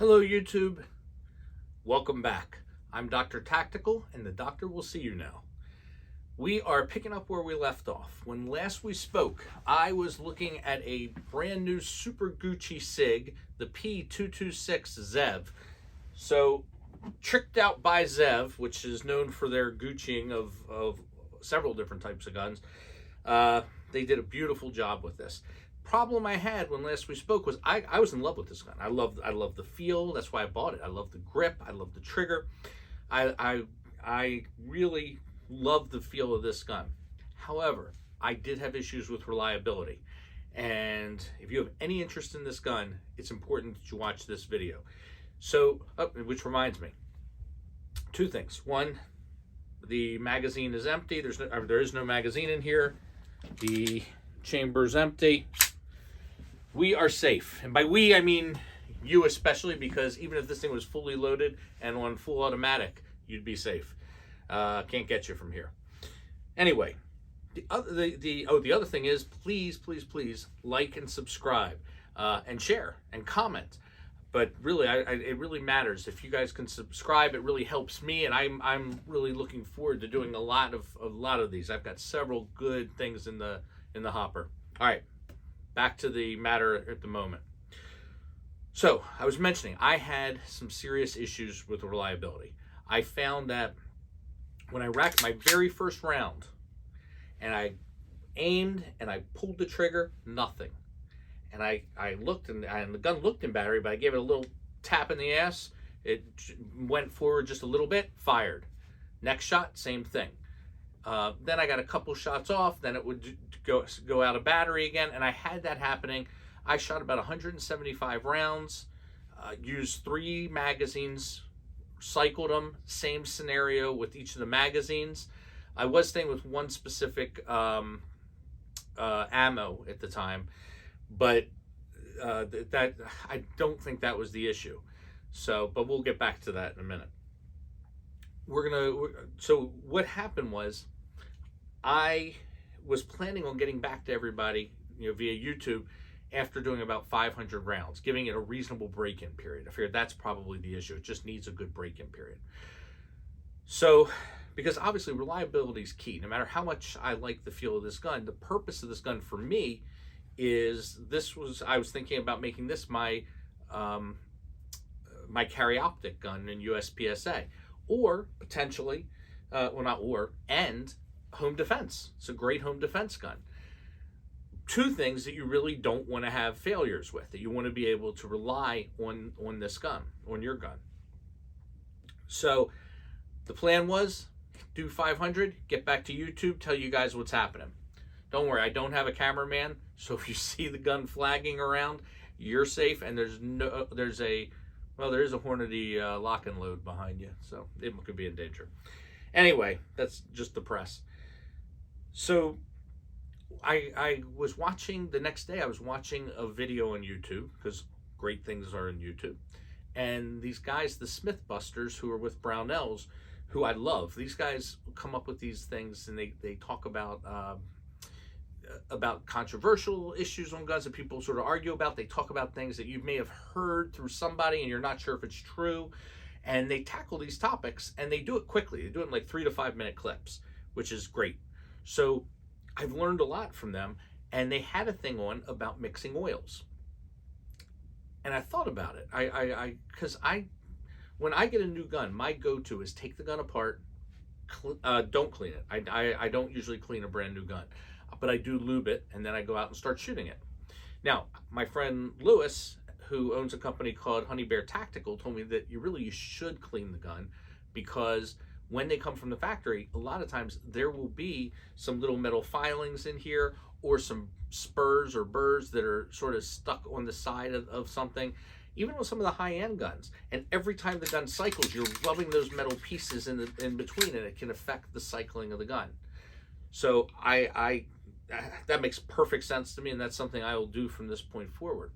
Hello YouTube, welcome back. I'm DoctorTactical and the doctor will see you now. We are picking up where we left off. When last we spoke, I was looking at a brand new super Gucci Sig, the P226 Zev. So, tricked out by Zev, which is known for their Gucciing of several different types of guns. They did a beautiful job with this. Problem I had when last we spoke was I was in love with this gun. I love the feel. That's why I bought it. I love the grip. I love the trigger. I really love the feel of this gun. However, I did have issues with reliability. And if you have any interest in this gun, it's important that you watch this video. So, which reminds me, two things. One, the magazine is empty. There is no magazine in here. The chamber's empty. We are safe. And by we, I mean you especially, because even if this thing was fully loaded and on full automatic, you'd be safe. Can't get you from here. Anyway, the other thing is, please like and subscribe and share and comment. But really, it really matters. If you guys can subscribe, it really helps me, and I'm really looking forward to doing a lot of these. I've got several good things in the hopper. All right, back to the matter at the moment. So I was mentioning I had some serious issues with reliability. I found that when I racked my very first round, and I aimed and I pulled the trigger, nothing. And I looked, and the gun looked in battery, but I gave it a little tap in the ass. It went forward just a little bit, fired. Next shot, same thing. Then I got a couple shots off, then it would go out of battery again, and I had that happening. I shot about 175 rounds, used 3 magazines, cycled them, same scenario with each of the magazines. I was staying with one specific ammo at the time, but that I don't think that was the issue. So, but we'll get back to that in a minute. So what happened was, I was planning on getting back to everybody, via YouTube after doing about 500 rounds, giving it a reasonable break-in period. I figured that's probably the issue. It just needs a good break-in period. So, because obviously reliability is key. No matter how much I like the feel of this gun, the purpose of this gun for me is I was thinking about making this my my carry optic gun in USPSA, or potentially, and home defense. It's a great home defense gun. Two things that you really don't want to have failures with, that you want to be able to rely on this gun, on your gun. So the plan was do 500, get back to YouTube, tell you guys what's happening. Don't worry, I don't have a cameraman, so if you see the gun flagging around, you're safe, and there is a Hornady lock and load behind you, so it could be in danger. Anyway, that's just the press. So I was watching, the next day I was watching a video on YouTube, because great things are in YouTube, and these guys, the Smith Busters, who are with Brownells, who I love, these guys come up with these things, and they talk about controversial issues on guns that people sort of argue about. They talk about things that you may have heard through somebody and you're not sure if it's true, and they tackle these topics, and they do it quickly. They do it in like 3 to 5 minute clips, which is great. So I've learned a lot from them, and they had a thing on about mixing oils, and I thought about it. Because when I get a new gun, my go-to is take the gun apart, don't clean it. I don't usually clean a brand new gun, but I do lube it, and then I go out and start shooting it. Now, my friend Lewis, who owns a company called Honey Bear Tactical, told me that you should clean the gun, because when they come from the factory, a lot of times there will be some little metal filings in here, or some spurs or burrs that are sort of stuck on the side of something, even with some of the high-end guns. And every time the gun cycles, you're rubbing those metal pieces in between, and it can affect the cycling of the gun. So that makes perfect sense to me, and that's something I will do from this point forward,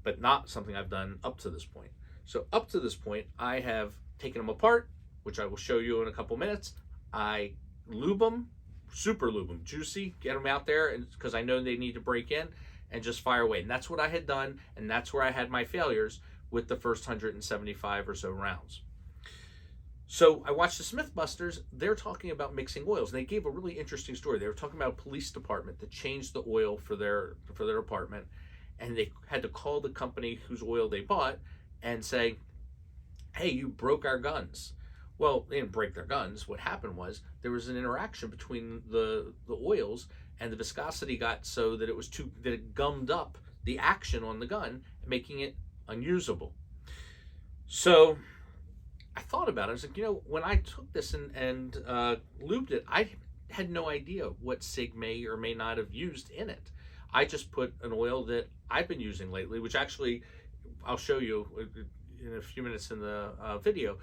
but not something I've done up to this point. So up to this point, I have taken them apart, which I will show you in a couple minutes. I lube them, super lube them, juicy, get them out there, because I know they need to break in, and just fire away. And that's what I had done, and that's where I had my failures with the first 175 or so rounds. So I watched the Smithbusters. They're talking about mixing oils, and they gave a really interesting story. They were talking about a police department that changed the oil for their apartment, and they had to call the company whose oil they bought and say, "Hey, you broke our guns." Well, they didn't break their guns. What happened was there was an interaction between the oils, and the viscosity got so that it gummed up the action on the gun, making it unusable. So I thought about it. I was like, when I took this and lubed it, I had no idea what Sig may or may not have used in it. I just put an oil that I've been using lately, which actually I'll show you in a few minutes in the video.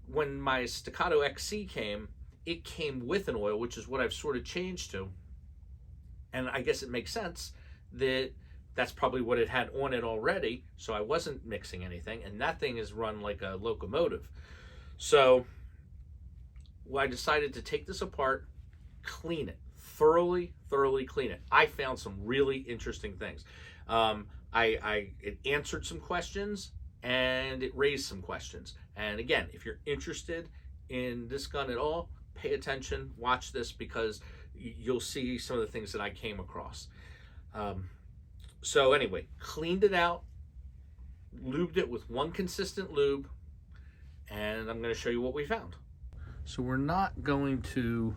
When my Staccato XC came, it came with an oil, which is what I've sort of changed to. And I guess it makes sense that that's probably what it had on it already, so I wasn't mixing anything, and that thing is run like a locomotive. So I decided to take this apart, clean it, thoroughly clean it. I found some really interesting things. It answered some questions, and it raised some questions. And again, if you're interested in this gun at all, pay attention, watch this, because you'll see some of the things that I came across. So anyway, cleaned it out, lubed it with one consistent lube, and I'm going to show you what we found. So we're not going to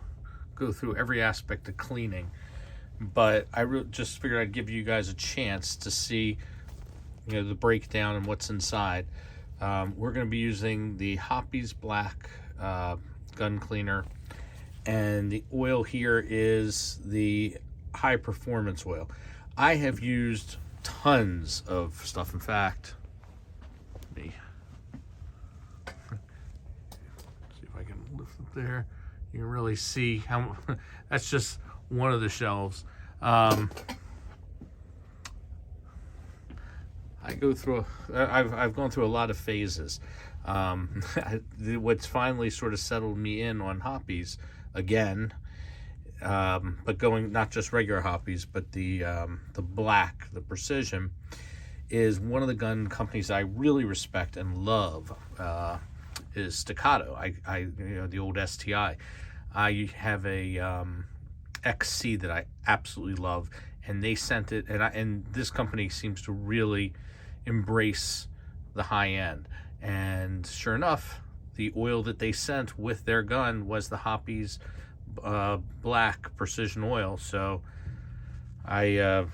go through every aspect of cleaning, but I just figured I'd give you guys a chance to see, the breakdown and what's inside. We're going to be using the Hoppe's Black gun cleaner, and the oil here is the high performance oil. I have used tons of stuff. In fact, let me see if I can lift it there. You can really see how that's just one of the shelves. I go through I've gone through a lot of phases. What's finally sort of settled me in on Hoppe's again, but going not just regular Hoppe's, but the black, the precision, is one of the gun companies I really respect and love. Is Staccato. The old STI. I have a XC that I absolutely love, and they sent it, and this company seems to really embrace the high end. And sure enough, the oil that they sent with their gun was the Hoppe's black precision oil. So I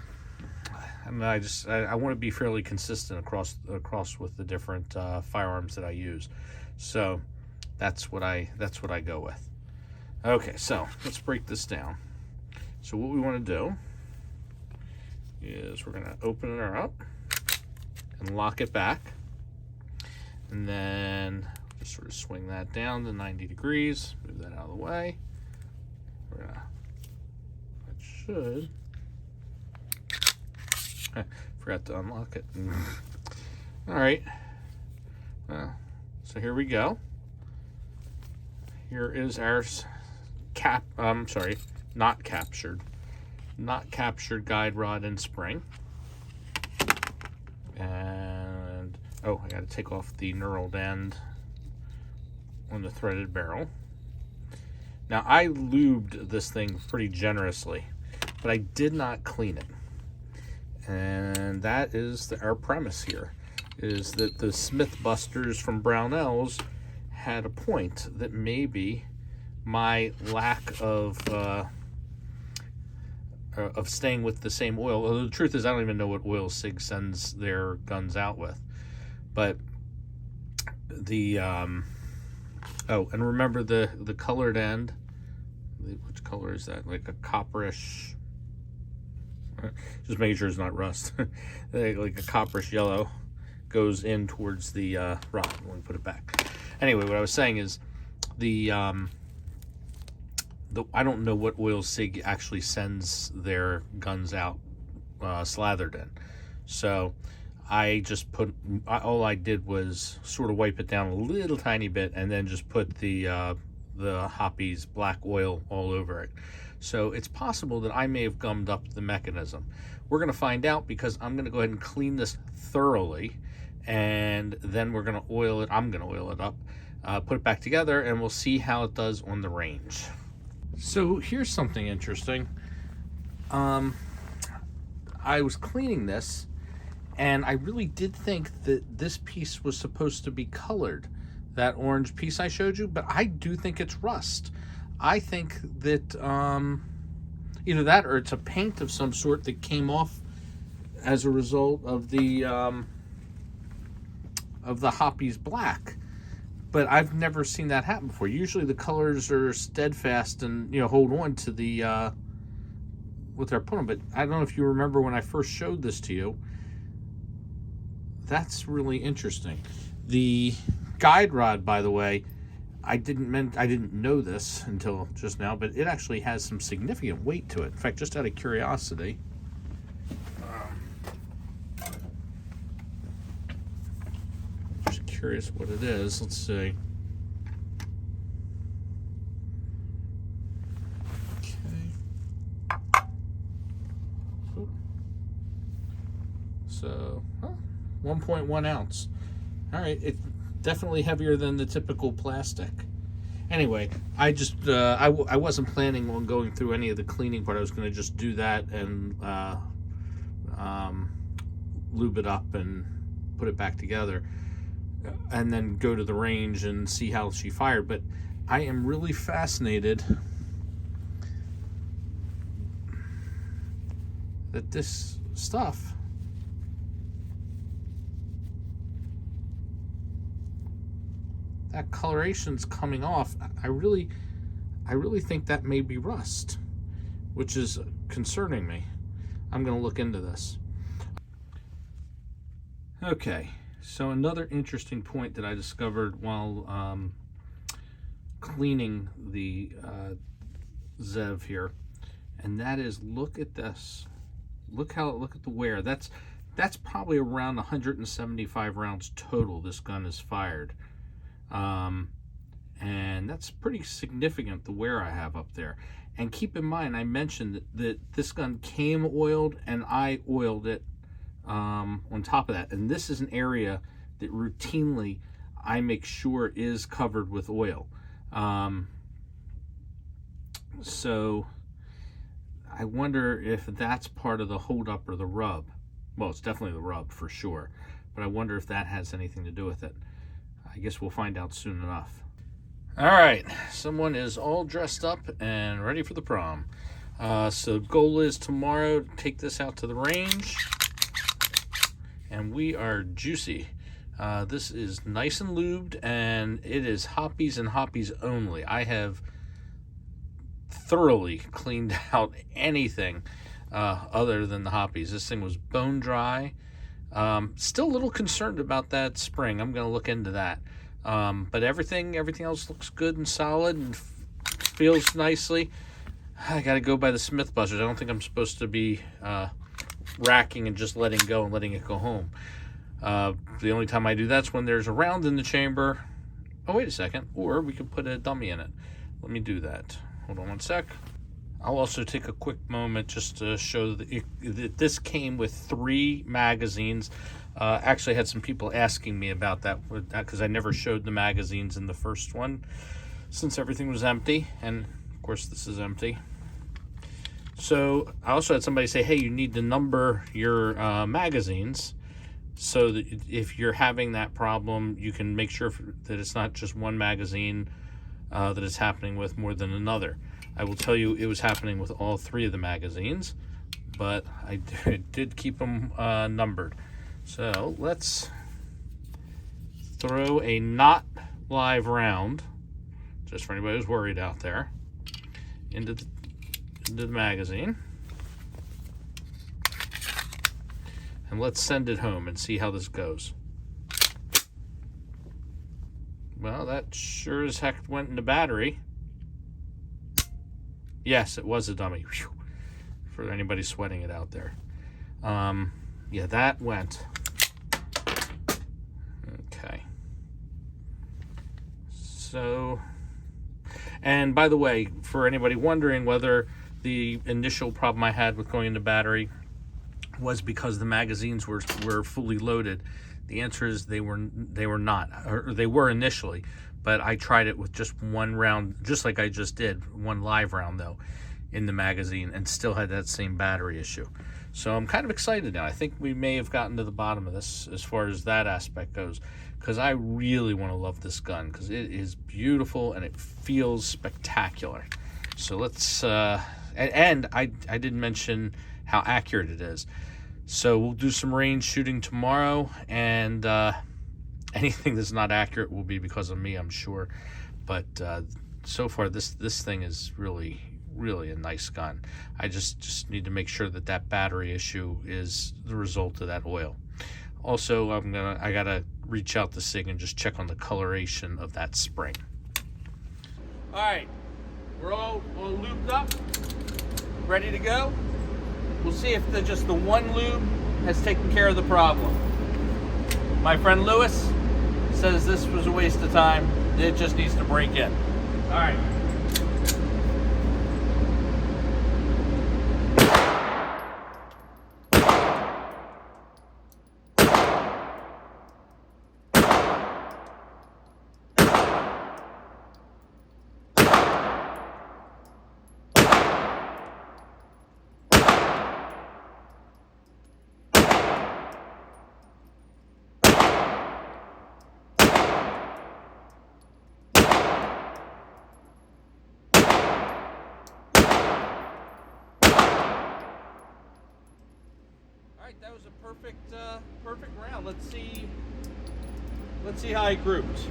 want to be fairly consistent across with the different firearms that I use. So that's what I go with. Okay, so let's break this down. So what we want to do is we're going to open her up and lock it back, and then just sort of swing that down to 90 degrees, move that out of the way. That should, forgot to unlock it. All right, so here we go. Here is our not captured guide rod and spring. And I got to take off the knurled end on the threaded barrel. Now I lubed this thing pretty generously, but I did not clean it. And that is our premise here, is that the Smithbusters from Brownells had a point, that maybe my lack of staying with the same oil. Although the truth is, I don't even know what oil Sig sends their guns out with. But the and remember the colored end. Which color is that? Like a copperish. Just making sure it's not rust. Like a copperish yellow goes in towards the rod. Let me put it back. Anyway, what I was saying is I don't know what oil Sig actually sends their guns out slathered in. So I just all I did was sort of wipe it down a little tiny bit, and then just put the Hoppe's black oil all over it. So it's possible that I may have gummed up the mechanism. We're going to find out, because I'm going to go ahead and clean this thoroughly, and then we're going to oil it. I'm going to oil it up, put it back together, and we'll see how it does on the range. So here's something interesting. I was cleaning this, and I really did think that this piece was supposed to be colored, that orange piece I showed you, but I do think it's rust. I think that either that or it's a paint of some sort that came off as a result of the Hoppy's black. But I've never seen that happen before. Usually the colors are steadfast and, you know, hold on to the what they're putting. But I don't know if you remember when I first showed this to you. That's really interesting. The guide rod, by the way, I didn't know this until just now, but it actually has some significant weight to it. In fact, just out of curiosity, just curious what it is. Let's see. Okay. So, 1.1 ounce. All right, it's definitely heavier than the typical plastic. Anyway, I just I wasn't planning on going through any of the cleaning part. I was going to just do that and lube it up and put it back together, and then go to the range and see how she fired. But I am really fascinated that this stuff, that coloration's coming off. I really think that may be rust, which is concerning me. I'm going to look into this. Okay, so another interesting point that I discovered while cleaning the Zev here, and that is, look at this. Look at the wear. That's probably around 175 rounds total this gun is fired. And that's pretty significant, the wear I have up there. And keep in mind, I mentioned that this gun came oiled and I oiled it on top of that. And this is an area that routinely I make sure is covered with oil. So I wonder if that's part of the holdup or the rub. Well, it's definitely the rub for sure, but I wonder if that has anything to do with it. I guess we'll find out soon enough. All right, someone is all dressed up and ready for the prom. So the goal is tomorrow to take this out to the range, and we are juicy. This is nice and lubed, and it is Hoppies and Hoppies only. I have thoroughly cleaned out anything other than the Hoppies. This thing was bone dry. Still a little concerned about that spring. I'm going to look into that. But everything else looks good and solid and feels nicely. I got to go by the Smith buzzers. I don't think I'm supposed to be racking and just letting go and letting it go home. The only time I do that's when there's a round in the chamber. Oh, wait a second. Or we could put a dummy in it. Let me do that. Hold on one sec. I'll also take a quick moment just to show that this came with 3 magazines. Actually, I had some people asking me about that because I never showed the magazines in the first one since everything was empty. And, of course, this is empty. So I also had somebody say, hey, you need to number your magazines so that if you're having that problem, you can make sure that it's not just one magazine that it's happening with more than another. I will tell you it was happening with all 3 of the magazines, but I did keep them numbered. So let's throw a not live round, just for anybody who's worried out there, into the magazine. And let's send it home and see how this goes. Well, that sure as heck went in the battery. Yes, it was a dummy. Whew. For anybody sweating it out there. Yeah, that went. Okay. So, and by the way, for anybody wondering whether the initial problem I had with going into battery was because the magazines were fully loaded, The answer is they were not, or they were initially, but I tried it with just one round, just like I just did, one live round though, in the magazine, and still had that same battery issue. So I'm kind of excited now. I think we may have gotten to the bottom of this as far as that aspect goes, because I really want to love this gun because it is beautiful and it feels spectacular. So let's, and I didn't mention how accurate it is. So we'll do some range shooting tomorrow, and anything that's not accurate will be because of me, I'm sure. But so far, this thing is really a nice gun. I just need to make sure that that battery issue is the result of that oil. Also, I gotta reach out to Sig and just check on the coloration of that spring. All right, we're all lubed up, ready to go. We'll see if just the one lube has taken care of the problem. My friend Lewis says this was a waste of time. It just needs to break in. All right. All right, that was a perfect round. Let's see how it grouped.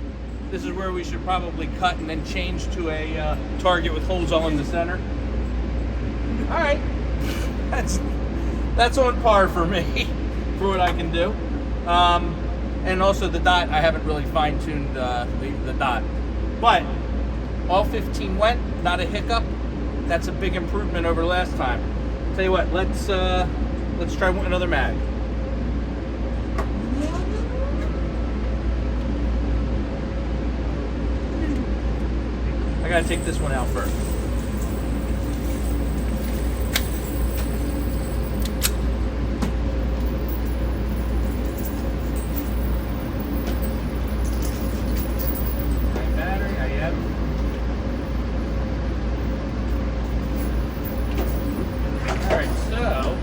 This is where we should probably cut and then change to a target with holes all in the center. All right, that's on par for me for what I can do. And also the dot, I haven't really fine-tuned the dot, but all 15 went, not a hiccup. That's a big improvement over last time. Tell you what, let's try another mag. I gotta take this one out first. Battery, I am. All right, so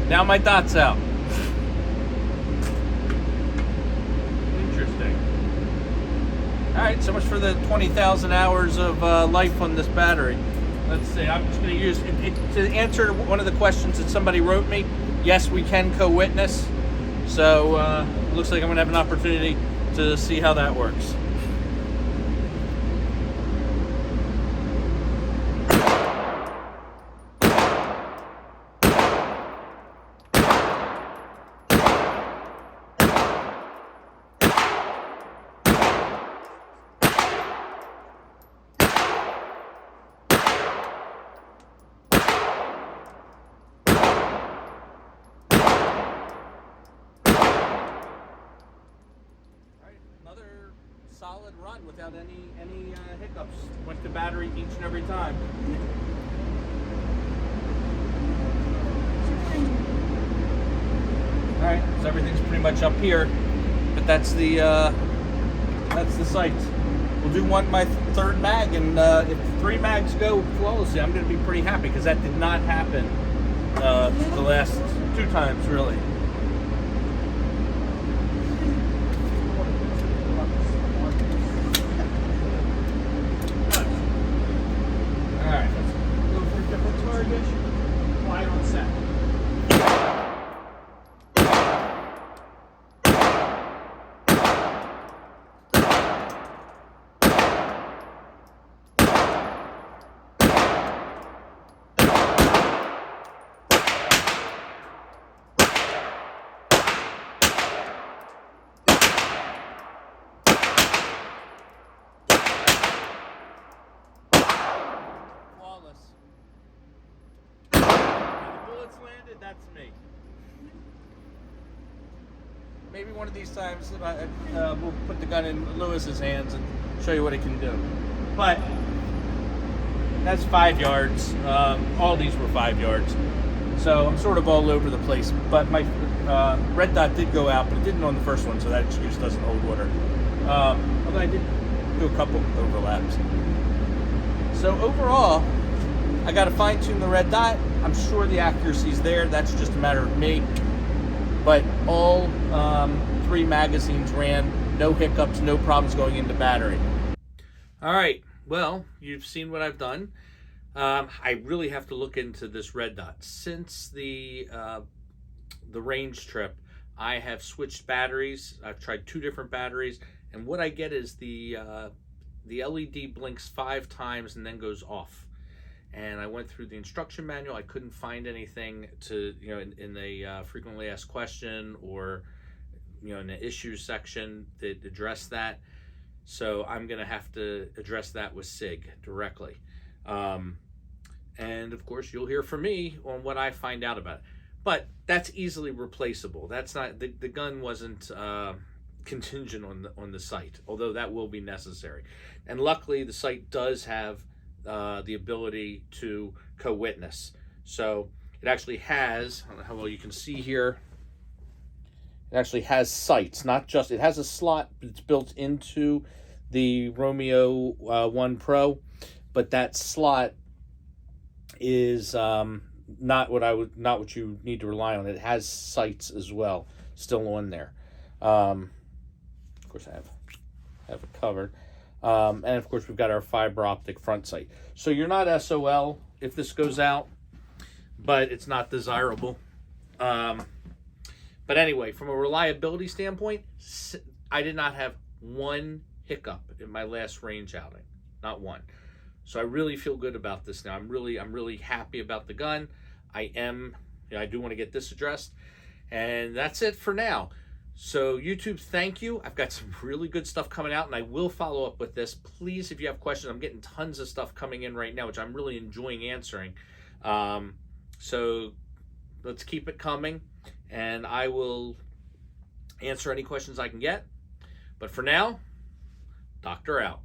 now my dot's out. Interesting. All right, so much for the 20,000 hours of life on this battery. Let's see, I'm just going to use it to answer one of the questions that somebody wrote me. Yes, we can co-witness. So it looks like I'm going to have an opportunity to see how that works. Another solid run without any hiccups. Went to battery each and every time. All right, so everything's pretty much up here, but that's the sight. We'll do my third mag, and if 3 mags go flawlessly, I'm going to be pretty happy because that did not happen the last 2 times, really. Landed, that's me. Maybe one of these times we'll put the gun in Lewis's hands and show you what it can do. But that's 5 yards. All these were 5 yards. So I'm sort of all over the place. But red dot did go out, but it didn't on the first one, so that excuse doesn't hold water. Although I did do a couple overlaps. So overall, I got to fine tune the red dot. I'm sure the accuracy's there. That's just a matter of me. But all 3 magazines ran, no hiccups, no problems going into battery. All right, well, you've seen what I've done. I really have to look into this red dot. Since the range trip, I have switched batteries. I've tried 2 different batteries, and what I get is the LED blinks 5 times and then goes off. And I went through the instruction manual. I couldn't find anything to, in the frequently asked question or, in the issues section that addressed that. So I'm going to have to address that with Sig directly. And of course, you'll hear from me on what I find out about it. But that's easily replaceable. That's not, the gun wasn't contingent on the site, although that will be necessary. And luckily, the site does have the ability to co-witness. So it actually has, I don't know how well you can see here, it actually has sights, not just, it has a slot that's built into the Romeo 1 Pro, but that slot is not what you need to rely on. It has sights as well, still on there. Of course, I have it covered. And of course, we've got our fiber optic front sight. So you're not SOL if this goes out, but it's not desirable. But anyway, from a reliability standpoint, I did not have one hiccup in my last range outing, not one. So I really feel good about this now. I'm really happy about the gun. I do want to get this addressed, and that's it for now. So YouTube, thank you. I've got some really good stuff coming out, and I will follow up with this. Please, if you have questions, I'm getting tons of stuff coming in right now, which I'm really enjoying answering. So let's keep it coming, and I will answer any questions I can get. But for now, Doctor out.